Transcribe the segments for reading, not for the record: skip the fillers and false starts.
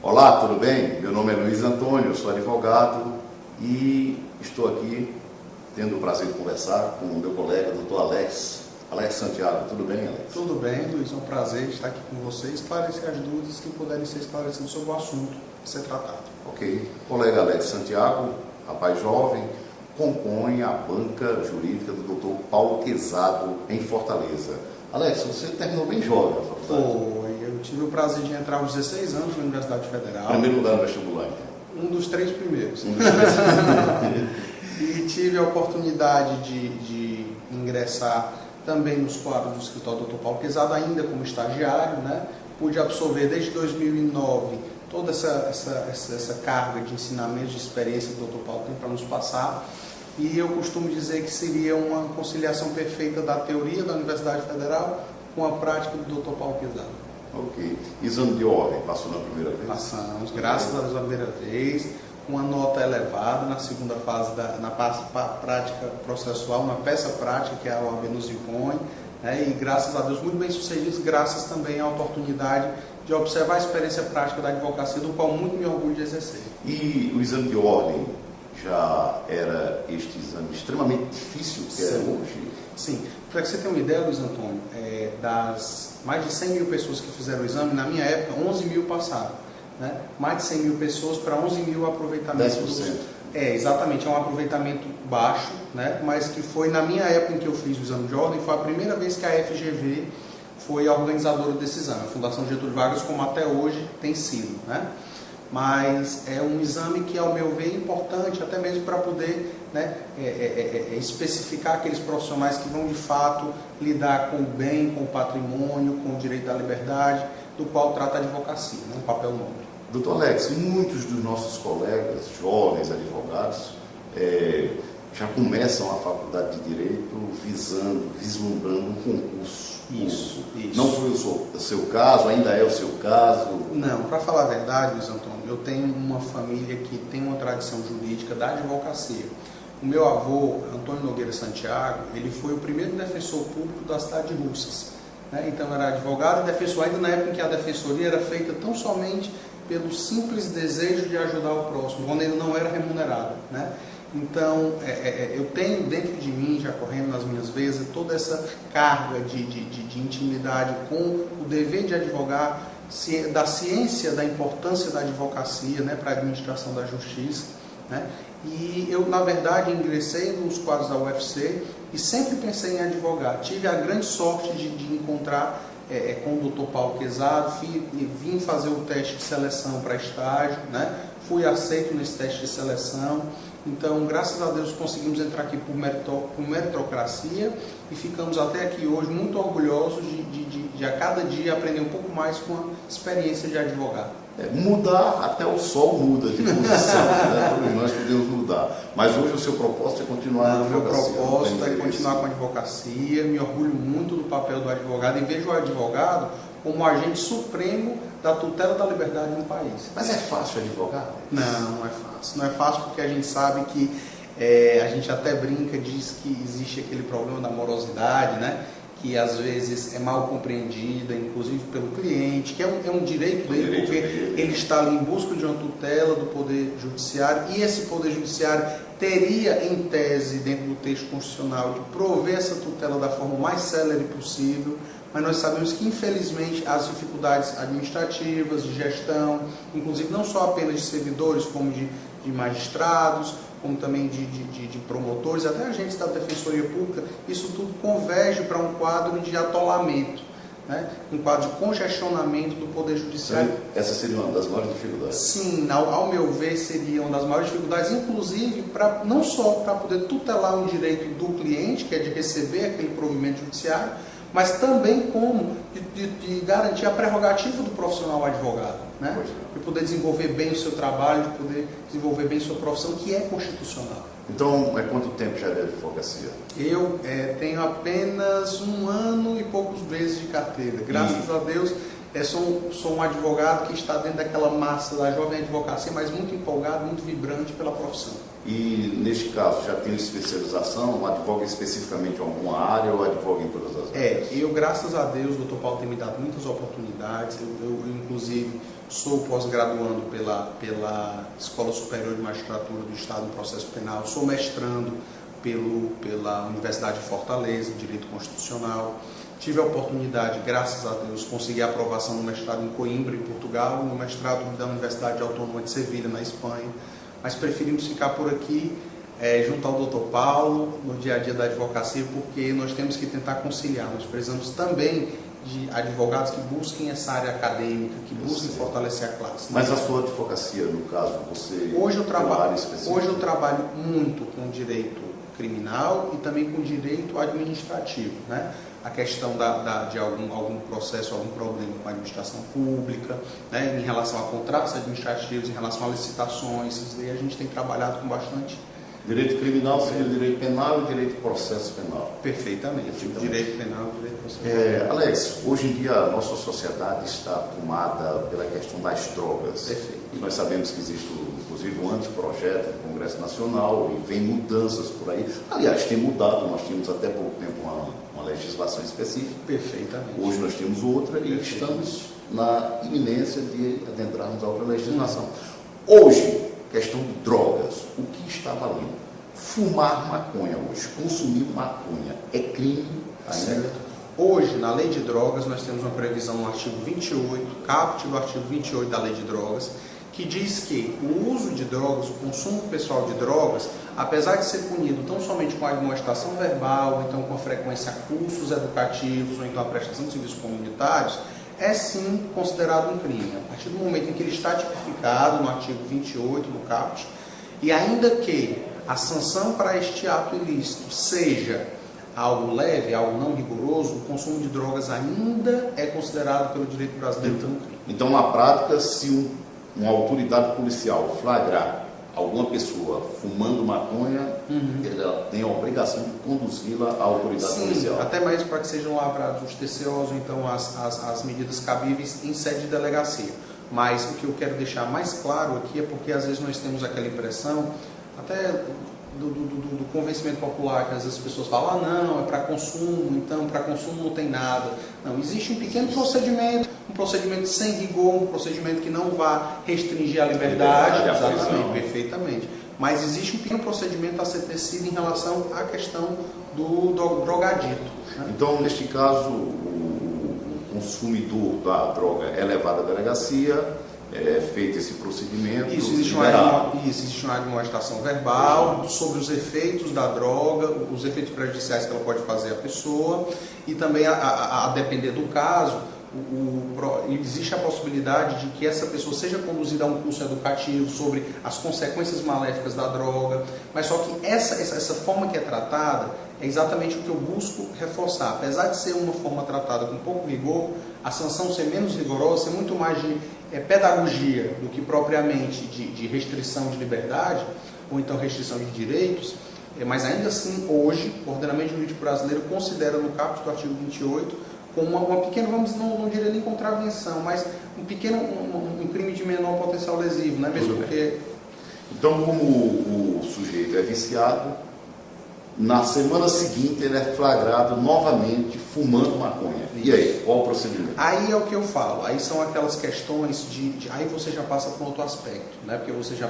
Olá, tudo bem? Meu nome é Luiz Antônio, eu sou advogado e estou aqui tendo o prazer de conversar com o meu colega, doutor Alex Santiago. Tudo bem, Alex? Tudo bem, Luiz. É um prazer estar aqui com você e esclarecer as dúvidas que puderem ser esclarecidas sobre o assunto a ser tratado. Ok. O colega Alex Santiago, rapaz jovem, compõe a banca jurídica do doutor Paulo Quezado em Fortaleza. Alex, você terminou bem jovem a faculdade. Foi. Eu tive o prazer de entrar aos 16 anos na Universidade Federal. Primeiro lugar no vestibular, então. Um dos 3 primeiros. Um dos 3 primeiros. E tive a oportunidade de ingressar também nos quadros do escritório do Dr. Paulo Quezado, ainda como estagiário, né? Pude absorver desde 2009 toda essa carga de ensinamentos, de experiência que o Dr. Paulo tem para nos passar. E eu costumo dizer que seria uma conciliação perfeita da teoria da Universidade Federal com a prática do Dr. Paulo Quezado. Ok. Exame de ordem, passou na primeira vez? Passamos, graças a Deus, na primeira vez, com uma nota elevada na segunda fase, na prática processual, na peça prática que a OAB nos impõe, né? E graças a Deus, muito bem sucedidos, graças também à oportunidade de observar a experiência prática da advocacia, do qual muito me orgulho de exercer. E o exame de ordem já era este exame extremamente difícil que é hoje? Sim. Para que você tenha uma ideia, Luiz Antônio, das mais de 100 mil pessoas que fizeram o exame, na minha época, 11 mil passaram. Né? Mais de 100 mil pessoas para 11 mil aproveitamentos. 10%. Exatamente, é um aproveitamento baixo, né? Mas que foi na minha época em que eu fiz o exame de ordem, foi a primeira vez que a FGV foi a organizadora desse exame, a Fundação Getúlio Vargas, como até hoje tem sido, né? Mas é um exame que, ao meu ver, é importante, até mesmo para poder, né, especificar aqueles profissionais que vão, de fato, lidar com o bem, com o patrimônio, com o direito da liberdade, do qual trata a advocacia, né, um papel nobre. Doutor Alex, muitos dos nossos colegas, jovens advogados, já começam a faculdade de Direito vislumbrando um concurso. Isso. Não foi o seu caso, ainda é o seu caso? Não, para falar a verdade, Luiz Antônio, eu tenho uma família que tem uma tradição jurídica da advocacia. O meu avô, Antônio Nogueira Santiago, ele foi o primeiro defensor público da cidade de Russas. Né? Então era advogado e defensor, ainda na época em que a defensoria era feita tão somente pelo simples desejo de ajudar o próximo, quando ele não era remunerado. Né? Então, eu tenho dentro de mim, já correndo nas minhas veias, toda essa carga de intimidade com o dever de advogar, da ciência, da importância da advocacia, né, para a administração da justiça. Né? E eu, na verdade, ingressei nos quadros da UFC e sempre pensei em advogar. Tive a grande sorte de encontrar com o Dr. Paulo Quezado, vim fazer o teste de seleção para estágio, né? Fui aceito nesse teste de seleção. Então, graças a Deus, conseguimos entrar aqui por meritocracia e ficamos até aqui hoje muito orgulhosos de a cada dia aprender um pouco mais com a experiência de advogado. Mudar, até o sol muda de posição, né? Todos nós podemos mudar. Mas hoje o seu propósito é continuar na advocacia. O meu propósito é continuar com a advocacia, me orgulho muito do papel do advogado e vejo o advogado como agente supremo da tutela da liberdade no país. Mas é fácil advogar? Não é fácil. Não é fácil porque a gente sabe que a gente até brinca, diz que existe aquele problema da morosidade, né? Que às vezes é mal compreendida, inclusive pelo cliente, que é um direito dele, porque ele está ali em busca de uma tutela do Poder Judiciário, e esse Poder Judiciário teria, em tese, dentro do texto constitucional, de prover essa tutela da forma mais célere possível, mas nós sabemos que, infelizmente, as dificuldades administrativas, de gestão, inclusive não só apenas de servidores, como de magistrados, como também de promotores, até agentes da Defensoria Pública, isso tudo converge para um quadro de atolamento, né? Um quadro de congestionamento do Poder Judiciário. Essa seria uma das maiores dificuldades? Sim, ao meu ver, seria uma das maiores dificuldades, inclusive, não só para poder tutelar um direito do cliente, que é de receber aquele provimento judiciário, mas também como de garantir a prerrogativa do profissional advogado, né? De poder desenvolver bem o seu trabalho, de poder desenvolver bem sua profissão, que é constitucional. Então, quanto tempo já é de advocacia? Eu tenho apenas 1 ano e poucos meses de carteira. Graças a Deus, sou um advogado que está dentro daquela massa da jovem advocacia, mas muito empolgado, muito vibrante pela profissão. E, neste caso, já tem especialização? Advoga especificamente em alguma área ou advoga em todas as áreas? Eu, graças a Deus, o Dr. Paulo tem me dado muitas oportunidades. Eu inclusive, sou pós-graduando pela Escola Superior de Magistratura do Estado em Processo Penal, sou mestrando pela Universidade de Fortaleza, em Direito Constitucional. Tive a oportunidade, graças a Deus, conseguir a aprovação no mestrado em Coimbra, em Portugal, e no mestrado da Universidade Autônoma de Sevilha, na Espanha. Mas preferimos ficar por aqui, junto ao Dr. Paulo, no dia a dia da advocacia, porque nós temos que tentar conciliar. Nós precisamos também de advogados que busquem essa área acadêmica, que busquem fortalecer a classe. Mas a sua advocacia, no caso, você... Hoje eu trabalho muito com direito criminal e também com direito administrativo, né? A questão de algum processo, algum problema com a administração pública, né? Em relação a contratos administrativos, em relação a licitações, isso daí a gente tem trabalhado com bastante. Direito criminal seria o direito penal e o direito de processo penal. Perfeitamente. Direito penal e direito de processo penal. Alex, hoje em dia a nossa sociedade está tomada pela questão das drogas. Perfeito. E nós sabemos que existe, inclusive, um anteprojeto do Congresso Nacional e vem mudanças por aí. Aliás, tem mudado, nós tínhamos até pouco tempo uma legislação específica. Perfeitamente. Hoje nós temos outra e estamos na iminência de adentrarmos a outra legislação. Hoje, questão de drogas, o que está valendo? Fumar maconha hoje, consumir maconha, é crime ainda? Certo. Hoje, na lei de drogas, nós temos uma previsão no artigo 28, caput do artigo 28 da lei de drogas, que diz que o uso de drogas, o consumo pessoal de drogas, apesar de ser punido tão somente com a admoestação verbal, ou então com a frequência a cursos educativos, ou então a prestação de serviços comunitários, é sim considerado um crime. A partir do momento em que ele está tipificado no artigo 28 do caput, e ainda que a sanção para este ato ilícito seja algo leve, algo não rigoroso, o consumo de drogas ainda é considerado pelo direito brasileiro como crime. Então, na prática, se uma autoridade policial flagrar alguma pessoa fumando maconha, ela tem a obrigação de conduzi-la à autoridade policial. Até mais para que sejam lavrados os TCOs, ou então as medidas cabíveis em sede de delegacia. Mas o que eu quero deixar mais claro aqui é porque às vezes nós temos aquela impressão, até do convencimento popular, que às vezes as pessoas falam, não, é para consumo, então para consumo não tem nada. Não, existe um pequeno procedimento, um procedimento sem rigor, um procedimento que não vai restringir a liberdade, exatamente, perfeitamente. Mas existe um pequeno procedimento a ser tecido em relação à questão do drogadito. Né? Então, neste caso, o consumidor da droga é levado à delegacia, é feito esse procedimento. Isso, existe uma admoestação verbal sobre os efeitos da droga, os efeitos prejudiciais que ela pode fazer à pessoa, e também, a depender do caso, existe a possibilidade de que essa pessoa seja conduzida a um curso educativo sobre as consequências maléficas da droga, mas só que essa forma que é tratada é exatamente o que eu busco reforçar. Apesar de ser uma forma tratada com pouco rigor, a sanção ser menos rigorosa, ser muito mais de pedagogia do que propriamente de restrição de liberdade, ou então restrição de direitos, mas ainda assim, hoje, o ordenamento jurídico brasileiro considera no caput do artigo 28 como uma pequena, não diria nem contravenção, mas um crime de menor potencial lesivo, né? Mesmo porque... Então, como o sujeito é viciado, na semana seguinte ele é flagrado novamente fumando maconha. E aí, qual o procedimento? Aí é o que eu falo, aí são aquelas questões aí você já passa para outro aspecto, né? Porque você já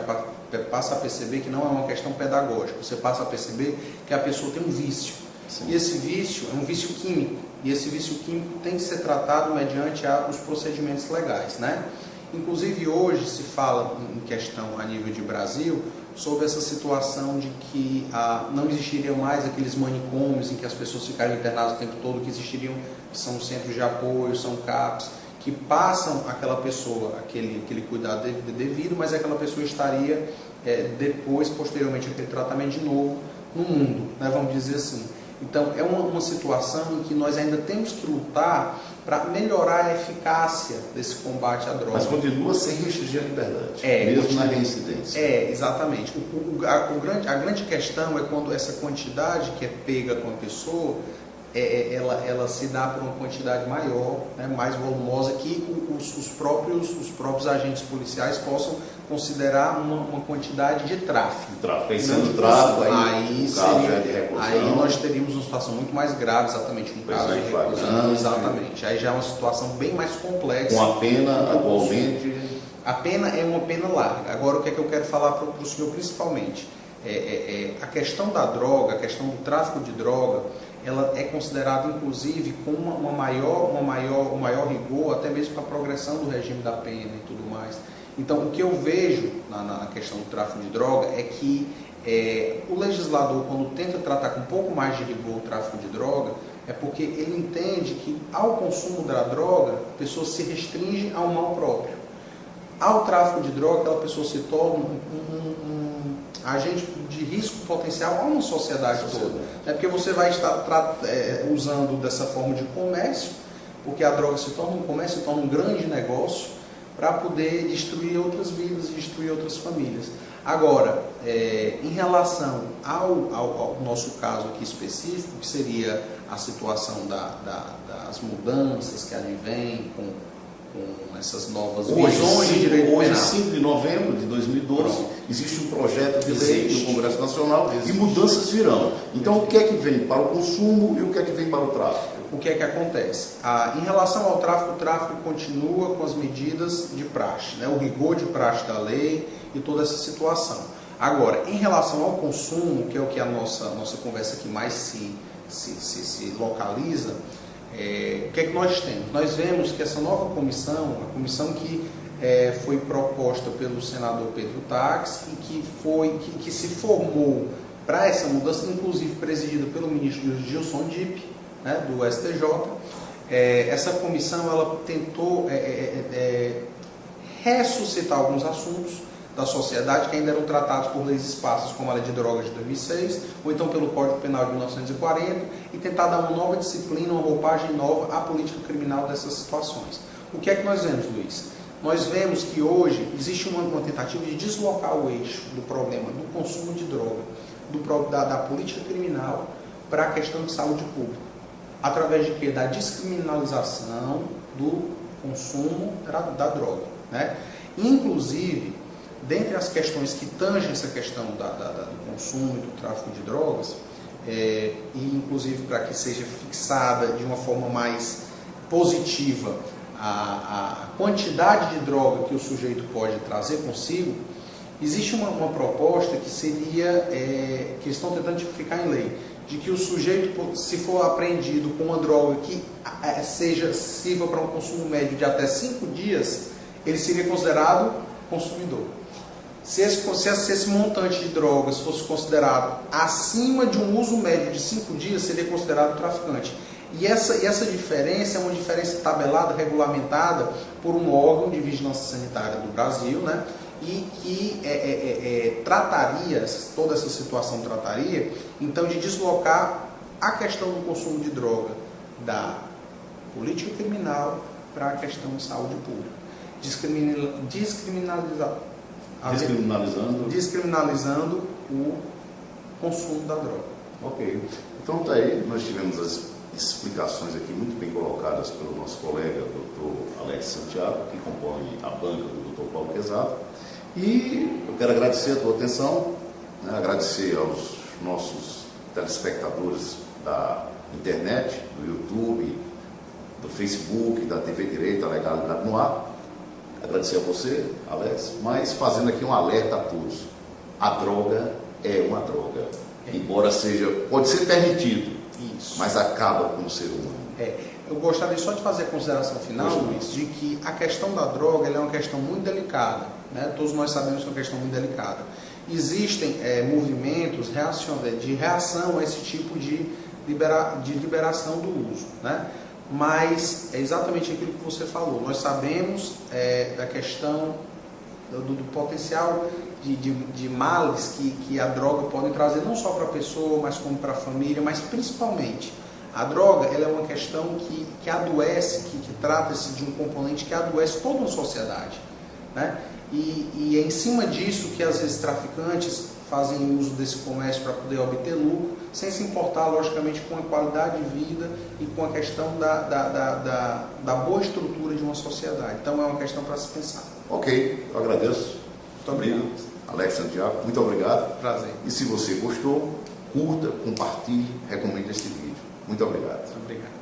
passa a perceber que não é uma questão pedagógica, você passa a perceber que a pessoa tem um vício. Sim. E esse vício é um vício químico, e esse vício químico tem que ser tratado mediante os procedimentos legais, né? Inclusive hoje se fala em questão a nível de Brasil sobre essa situação de que não existiriam mais aqueles manicômios em que as pessoas ficariam internadas o tempo todo, que existiriam, são centros de apoio, são CAPs, que passam aquela pessoa, aquele cuidado devido, mas aquela pessoa estaria posteriormente, aquele tratamento de novo no mundo, né, vamos dizer assim. Então, é uma situação em que nós ainda temos que lutar para melhorar a eficácia desse combate à droga. Mas continua sem restringir a liberdade, mesmo na reincidência. Exatamente. A grande questão é quando essa quantidade que é pega com a pessoa, ela se dá por uma quantidade maior, né, mais volumosa, que os próprios agentes policiais possam considerar uma quantidade de tráfico. Aí sendo tráfico, aí nós teríamos uma situação muito mais grave, exatamente, um caso de reclusão. Exatamente. Aí já é uma situação bem mais complexa. Com a pena atualmente a pena é uma pena larga. Agora, o que é que eu quero falar para o senhor principalmente? A questão da droga, a questão do tráfico de droga, ela é considerada inclusive com um maior rigor, até mesmo para a progressão do regime da pena e tudo mais. Então, o que eu vejo na questão do tráfico de droga é que o legislador, quando tenta tratar com um pouco mais de rigor o tráfico de droga, é porque ele entende que ao consumo da droga, a pessoa se restringe ao mal próprio. Ao tráfico de droga, aquela pessoa se torna um agente de risco potencial a uma sociedade toda. É porque você vai estar usando dessa forma de comércio, porque a droga se torna um comércio, se torna um grande negócio, para poder destruir outras vidas e destruir outras famílias. Agora, em relação ao nosso caso aqui específico, que seria a situação das mudanças que advêm com essas novas visões de direito penal. Hoje, 5 de novembro de 2012, existe um projeto de lei no Congresso Nacional e mudanças virão. Então, o que é que vem para o consumo e o que é que vem para o tráfico? O que é que acontece? Em relação ao tráfico, o tráfico continua com as medidas de praxe, né? O rigor de praxe da lei e toda essa situação. Agora, em relação ao consumo, que é o que a nossa conversa aqui mais se localiza, o que é que nós temos? Nós vemos que essa nova comissão, a comissão que foi proposta pelo senador Pedro Taques e que se formou para essa mudança, inclusive presidida pelo ministro Gilson Dipp, né, do STJ, essa comissão ela tentou ressuscitar alguns assuntos da sociedade que ainda eram tratados por leis esparsas, como a Lei de Drogas de 2006, ou então pelo Código Penal de 1940, e tentar dar uma nova disciplina, uma roupagem nova à política criminal dessas situações. O que é que nós vemos, Luiz? Nós vemos que hoje existe uma tentativa de deslocar o eixo do problema do consumo de droga, da política criminal, para a questão de saúde pública. Através de quê? Da descriminalização do consumo da droga, né? Inclusive, dentre as questões que tangem essa questão do consumo e do tráfico de drogas, e inclusive para que seja fixada de uma forma mais positiva a quantidade de droga que o sujeito pode trazer consigo, existe uma proposta que seria, que estão tentando tipificar em lei, de que o sujeito, se for apreendido com uma droga que sirva para um consumo médio de até 5 dias, ele seria considerado consumidor. Se esse montante de drogas fosse considerado acima de um uso médio de 5 dias, seria considerado traficante. E essa diferença é uma diferença tabelada, regulamentada por um órgão de vigilância sanitária do Brasil, né? E que trataria, toda essa situação trataria, então, de deslocar a questão do consumo de droga da política criminal para a questão de saúde pública. Descriminalizando o consumo da droga. Ok. Então, tá aí, nós tivemos as explicações aqui muito bem colocadas pelo nosso colega, Dr. Alex Santiago, que compõe a banca do Dr. Paulo Quezada. E eu quero agradecer a tua atenção, né, agradecer aos nossos telespectadores da internet, do YouTube, do Facebook, da TV Direito, a Legalidade no Ar. Agradecer a você, Alex, mas fazendo aqui um alerta a todos. A droga é uma droga, embora pode ser permitido, isso, mas acaba com o ser humano. Eu gostaria só de fazer a consideração final, Luiz, de que a questão da droga ela é uma questão muito delicada, né? Todos nós sabemos que é uma questão muito delicada. Existem movimentos de reação a esse tipo de liberação do uso, né? Mas é exatamente aquilo que você falou. Nós sabemos da questão do potencial de males que a droga pode trazer, não só para a pessoa, mas como para a família, mas principalmente a droga ela é uma questão que adoece, que trata-se de um componente que adoece toda uma sociedade, né? E é em cima disso que às vezes traficantes fazem uso desse comércio para poder obter lucro, sem se importar, logicamente, com a qualidade de vida e com a questão da boa estrutura de uma sociedade. Então, é uma questão para se pensar. Ok, eu agradeço. Muito obrigado. Alex Santiago, muito obrigado. Prazer. E se você gostou, curta, compartilhe, recomende este vídeo. Muito obrigado. Muito obrigado.